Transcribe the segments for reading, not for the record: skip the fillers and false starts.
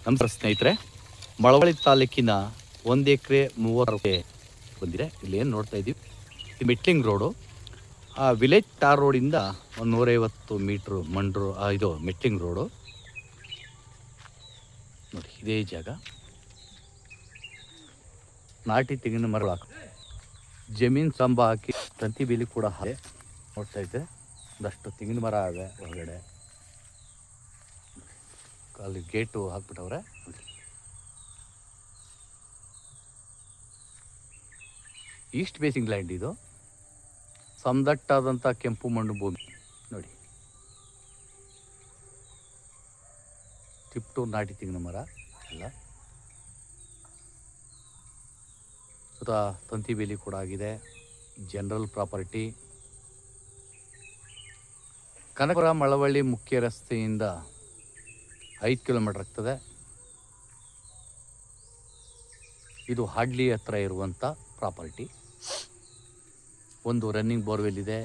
ನಮಸ್ಕಾರ ಸ್ನೇಹಿತರೆ, ಮಳವಳ್ಳಿ ತಾಲೂಕಿನ 1 ಎಕರೆ 30 ಬಂದಿದೆ. ಇಲ್ಲಿ ಏನು ನೋಡ್ತಾ ಇದ್ದೀವಿ, ಇದು ಮೆಟ್ಲಿಂಗ್ ರೋಡು. ಆ ವಿಲೇಜ್ ಟಾರ್ ರೋಡಿಂದ 150 ಮೀಟ್ರು ಇದು ಮೆಟ್ಲಿಂಗ್ ರೋಡು ನೋಡಿ. ಇದೇ ಜಾಗ ನಾಟಿ ತೆಂಗಿನ ಮರಗಳು ಹಾಕಿ ಜಮೀನು ಸಂಬ ಹಾಕಿ ತಂತಿ ಬೇಲಿ ಕೂಡ ಹಾಗೆ ನೋಡ್ತಾ ಇದ್ದೆ. ಒಂದಷ್ಟು ತೆಂಗಿನ ಮರ ಆವೆ ಹೊರಗಡೆ. ಅಲ್ಲಿ ಗೇಟು ಹಾಕ್ಬಿಟ್ಟವ್ರೆ. ಈಸ್ಟ್ ಬೇಸಿಂಗ್ ಲ್ಯಾಂಡ್ ಇದು. ಸಮದಟ್ಟಾದಂಥ ಕೆಂಪು ಮಣ್ಣು ಭೂಮಿ ನೋಡಿ. ಟಿಪ್ಟು ನಾಟಿ ತೆಂಗಿನ ಮರ ಎಲ್ಲ ಸುತ್ತ ತಂತಿ ಬೇಲಿ ಕೂಡ ಆಗಿದೆ. General property. ಕನಕಪುರ ಮಳವಳ್ಳಿ ಮುಖ್ಯ ರಸ್ತೆಯಿಂದ 5 ಕಿಲೋಮೀಟರ್ ಆಗ್ತದೆ. ಇದು ಹಾಡ್ಲಿ ಹತ್ರ ಇರುವಂಥ ಪ್ರಾಪರ್ಟಿ. ಒಂದು ರನ್ನಿಂಗ್ ಬೋರ್ವೆಲ್ ಇದೆ.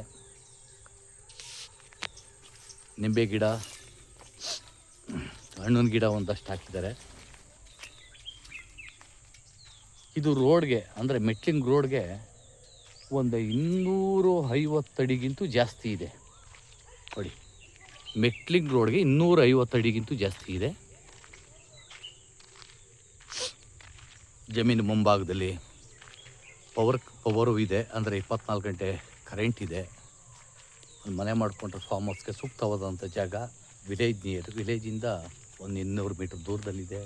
ನಿಂಬೆ ಗಿಡ, ಹಣ್ಣಿನ ಗಿಡ ಒಂದಷ್ಟು ಹಾಕಿದ್ದಾರೆ. ಇದು ರೋಡ್ಗೆ ಅಂದರೆ ಮೆಟ್ಲಿಂಗ್ ರೋಡ್ಗೆ ಒಂದು 250 ಅಡಿಗಿಂತೂ ಜಾಸ್ತಿ ಇದೆ ನೋಡಿ. ಮೆಟ್ಲಿಂಗ್ ರೋಡ್ಗೆ 250 ಅಡಿಗಿಂತೂ ಜಾಸ್ತಿ ಇದೆ. ಜಮೀನು ಮುಂಭಾಗದಲ್ಲಿ ಪವರು ಇದೆ, ಅಂದರೆ 24 ಗಂಟೆ ಕರೆಂಟ್ ಇದೆ. ಒಂದು ಮನೆ ಮಾಡಿಕೊಂಡ್ರೆ ಫಾರ್ಮ್ ಹೌಸ್ಗೆ ಸೂಕ್ತವಾದಂಥ ಜಾಗ. ವಿಲೇಜಿಂದ ಒಂದು 200 ಮೀಟರ್ ದೂರದಲ್ಲಿದೆ.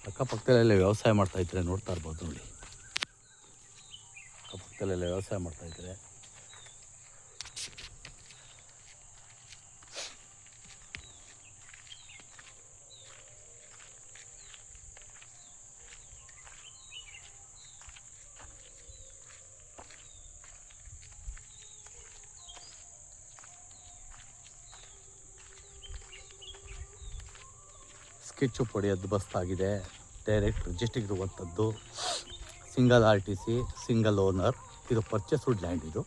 ಅಕ್ಕಪಕ್ಕದಲ್ಲೆಲ್ಲ ವ್ಯವಸಾಯ ಮಾಡ್ತಾಯಿದ್ರೆ ನೋಡ್ತಾ ಇರ್ಬೋದು ನೋಡಿ. ಅಕ್ಕಪಕ್ಕದಲ್ಲೆಲ್ಲ ವ್ಯವಸಾಯ ಮಾಡ್ತಾಯಿದ್ದಾರೆ. ಸ್ಕೆಚ್ಚು ಪೊಡಿ ಬಸ್ತಾಗಿದೆ. ಡೈರೆಕ್ಟ್ ರಿಜಿಸ್ಟ್ರಿಗೆ ಇರುವಂಥದ್ದು. Single RTC, single owner. ಇದು ಪರ್ಚೇಸ್ಡ್ ಲ್ಯಾಂಡ್ ಇದು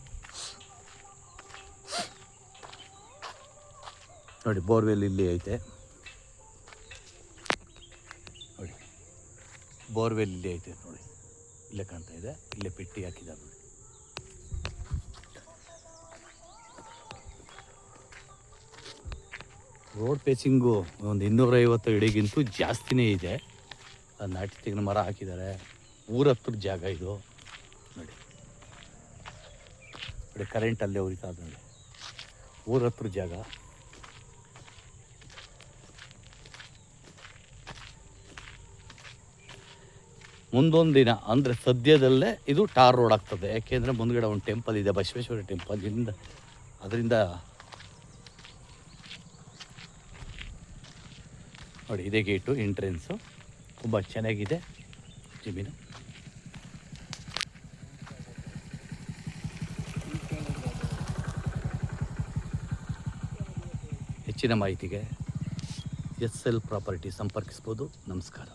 ನೋಡಿ. ಬೋರ್ವೆಲ್ ಇಲ್ಲಿ ಐತೆ ನೋಡಿ. ಬೋರ್ವೆಲ್ ಇಲ್ಲಿ ಐತೆ ನೋಡಿ. ಇಲ್ಲೇ ಕಾಣ್ತಾ ಇದೆ. ಇಲ್ಲೇ ಪೆಟ್ಟಿ ಹಾಕಿದ್ದಾರೆ ನೋಡಿ. ರೋಡ್ ಫೇಸಿಂಗು ಒಂದು 250 ಅಡಿಗಿಂತೂ ಜಾಸ್ತಿನೇ ಇದೆ. ನಾಟಿ ತೆಂಗಿನ ಮರ ಹಾಕಿದ್ದಾರೆ. ಊರ ಹತ್ರ ಜಾಗ ಇದು ನೋಡಿ. ನೋಡಿ ಕರೆಂಟ್ ಅಲ್ಲೇ ಉರಿತಾ ನೋಡಿ. ಊರ ಹತ್ರ ಜಾಗ. ಮುಂದೊಂದು ದಿನ ಅಂದರೆ ಸದ್ಯದಲ್ಲೇ ಇದು ಟಾರ್ ರೋಡ್ ಆಗ್ತದೆ. ಯಾಕೆಂದರೆ ಮುಂದ್ಗಡೆ ಒಂದು ಟೆಂಪಲ್ ಇದೆ, ಬಸವೇಶ್ವರ ಟೆಂಪಲ್. ಅದರಿಂದ ನೋಡಿ, ಇದೇ ಗೇಟು ಎಂಟ್ರೆನ್ಸು. ತುಂಬ ಚೆನ್ನಾಗಿದೆ ಜಮೀನು. ಹೆಚ್ಚಿನ ಮಾಹಿತಿಗೆ SL ಪ್ರಾಪರ್ಟಿ ಸಂಪರ್ಕಿಸ್ಬೋದು. ನಮಸ್ಕಾರ.